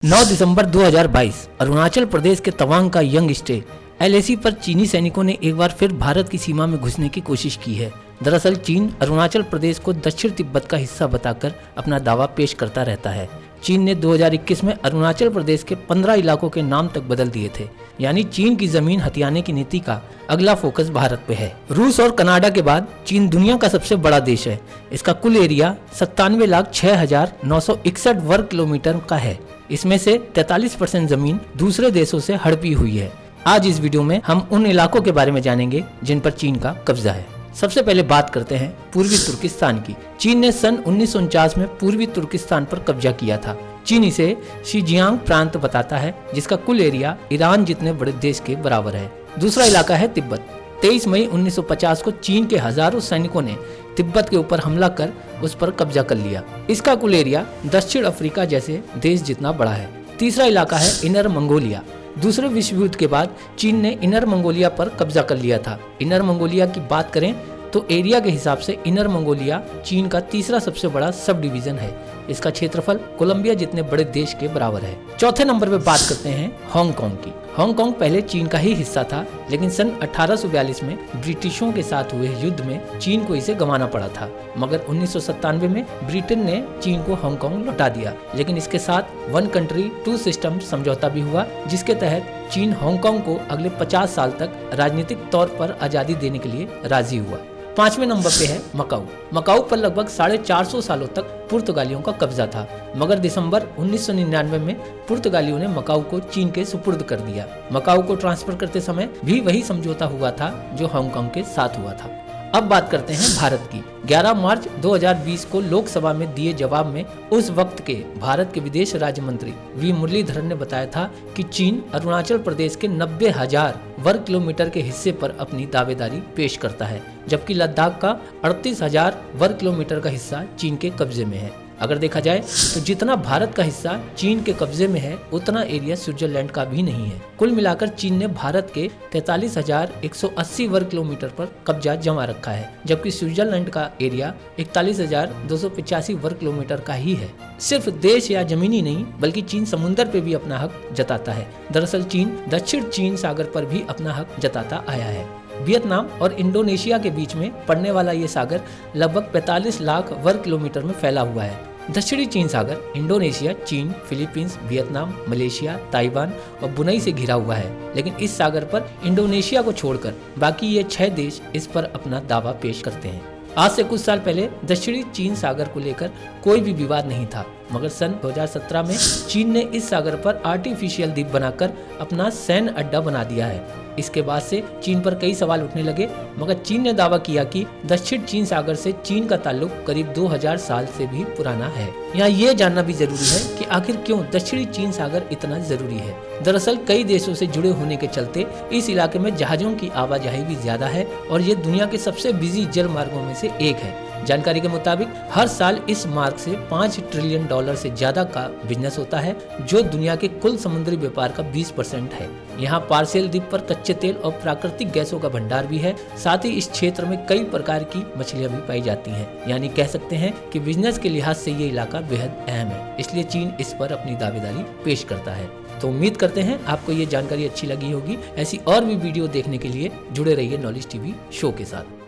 9 दिसंबर 2022 अरुणाचल प्रदेश के तवांग का young stay LAC पर चीनी सैनिकों ने एक बार फिर भारत की सीमा में घुसने की कोशिश की है। दरअसल चीन अरुणाचल प्रदेश को दक्षिण तिब्बत का हिस्सा बताकर अपना दावा पेश करता रहता है। चीन ने 2021 में अरुणाचल प्रदेश के 15 इलाकों के नाम तक बदल दिए थे। यानी चीन की जमीन हथियाने की नीति का अगला फोकस भारत पे है। रूस और कनाडा के बाद चीन दुनिया का सबसे बड़ा देश है। इसका कुल एरिया 97,06,961 वर्ग किलोमीटर का है। इसमें से 43% जमीन दूसरे देशों से हड़पी हुई है। आज इस वीडियो में हम उन इलाकों के बारे में जानेंगे जिन पर चीन का कब्जा है। सबसे पहले बात करते हैं पूर्वी तुर्किस्तान की। चीन ने सन 1949 में पूर्वी तुर्किस्तान पर कब्जा किया था। चीन इसे शिजियांग प्रांत बताता है, जिसका कुल एरिया ईरान जितने बड़े देश के बराबर है। दूसरा इलाका है तिब्बत। 23 मई 1950 को चीन के हजारों सैनिकों ने तिब्बत के ऊपर हमला कर उस पर कब्जा कर लिया। इसका कुल एरिया दक्षिण अफ्रीका जैसे देश जितना बड़ा है। तीसरा इलाका है इनर मंगोलिया। दूसरे विश्व युद्ध के बाद चीन ने इनर मंगोलिया पर कब्जा कर लिया था। इनर मंगोलिया की बात करें तो एरिया के हिसाब से इनर मंगोलिया चीन का तीसरा सबसे बड़ा सब डिवीजन है। इसका क्षेत्रफल कोलंबिया जितने बड़े देश के बराबर है। चौथे नंबर पे बात करते हैं हांगकांग की। हांगकांग पहले चीन का ही हिस्सा था, लेकिन सन 1842 में ब्रिटिशों के साथ हुए युद्ध में चीन को इसे गंवाना पड़ा था। मगर 1997 में ब्रिटेन ने चीन को हांगकांग लौटा दिया। लेकिन इसके साथ वन कंट्री टू सिस्टम समझौता भी हुआ, जिसके तहत चीन हांगकांग को अगले 50 साल तक राजनीतिक तौर पर आजादी देने के लिए राजी हुआ। पांचवें नंबर पे है मकाऊ। मकाऊ पर लगभग 450 सालों तक पुर्तगालियों का कब्जा था, मगर दिसंबर 1999 में पुर्तगालियों ने मकाऊ को चीन के सुपुर्द कर दिया। मकाऊ को ट्रांसफर करते समय भी वही समझौता हुआ था जो हांगकांग के साथ हुआ था। अब बात करते हैं भारत की। 11 मार्च 2020 को लोकसभा में दिए जवाब में उस वक्त के भारत के विदेश राज्य मंत्री वी मुरलीधरन ने बताया था कि चीन अरुणाचल प्रदेश के 90,000 वर्ग किलोमीटर के हिस्से पर अपनी दावेदारी पेश करता है, जबकि लद्दाख का 38,000 वर्ग किलोमीटर का हिस्सा चीन के कब्जे में है। अगर देखा जाए तो जितना भारत का हिस्सा चीन के कब्जे में है, उतना एरिया स्विट्जरलैंड का भी नहीं है। कुल मिलाकर चीन ने भारत के 43,180 वर्ग किलोमीटर पर कब्जा जमा रखा है, जबकि स्विट्जरलैंड का एरिया 41,285 वर्ग किलोमीटर का ही है। सिर्फ देश या जमीनी नहीं, बल्कि चीन समुद्र पे भी अपना हक जताता है। दरअसल चीन दक्षिण चीन सागर पर भी अपना हक जताता आया है। वियतनाम और इंडोनेशिया के बीच में पड़ने वाला ये सागर लगभग 45 लाख वर्ग किलोमीटर में फैला हुआ है। दक्षिणी चीन सागर इंडोनेशिया, चीन, फिलीपींस, वियतनाम, मलेशिया, ताइवान और ब्रुनेई से घिरा हुआ है। लेकिन इस सागर पर इंडोनेशिया को छोड़कर बाकी ये 6 देश इस पर अपना दावा पेश करते हैं। आज से कुछ साल पहले दक्षिणी चीन सागर को लेकर कोई भी विवाद नहीं था, मगर सन 2017 में चीन ने इस सागर पर आर्टिफिशियल द्वीप बनाकर अपना सैन्य अड्डा बना दिया है। इसके बाद से चीन पर कई सवाल उठने लगे, मगर चीन ने दावा किया कि दक्षिण चीन सागर से चीन का ताल्लुक करीब 2000 साल से भी पुराना है। यहाँ ये जानना भी जरूरी है कि आखिर क्यों दक्षिणी चीन सागर इतना जरूरी है। दरअसल कई देशों से जुड़े होने के चलते इस इलाके में जहाजों की आवाजाही भी ज्यादा है और ये दुनिया के सबसे बिजी जल मार्गों में से एक है। जानकारी के मुताबिक हर साल इस मार्ग से $5 ट्रिलियन से ज्यादा का बिजनेस होता है, जो दुनिया के कुल समुद्री व्यापार का 20% है। यहाँ पार्सेल द्वीप पर कच्चे तेल और प्राकृतिक गैसों का भंडार भी है। साथ ही इस क्षेत्र में कई प्रकार की मछलियाँ भी पाई जाती हैं। यानी कह सकते हैं कि बिजनेस के लिहाज से ये इलाका बेहद अहम है, इसलिए चीन इस पर अपनी दावेदारी पेश करता है। तो उम्मीद करते हैं आपको ये जानकारी अच्छी लगी होगी। ऐसी और भी वीडियो देखने के लिए जुड़े रहिए नॉलेज टीवी शो के साथ।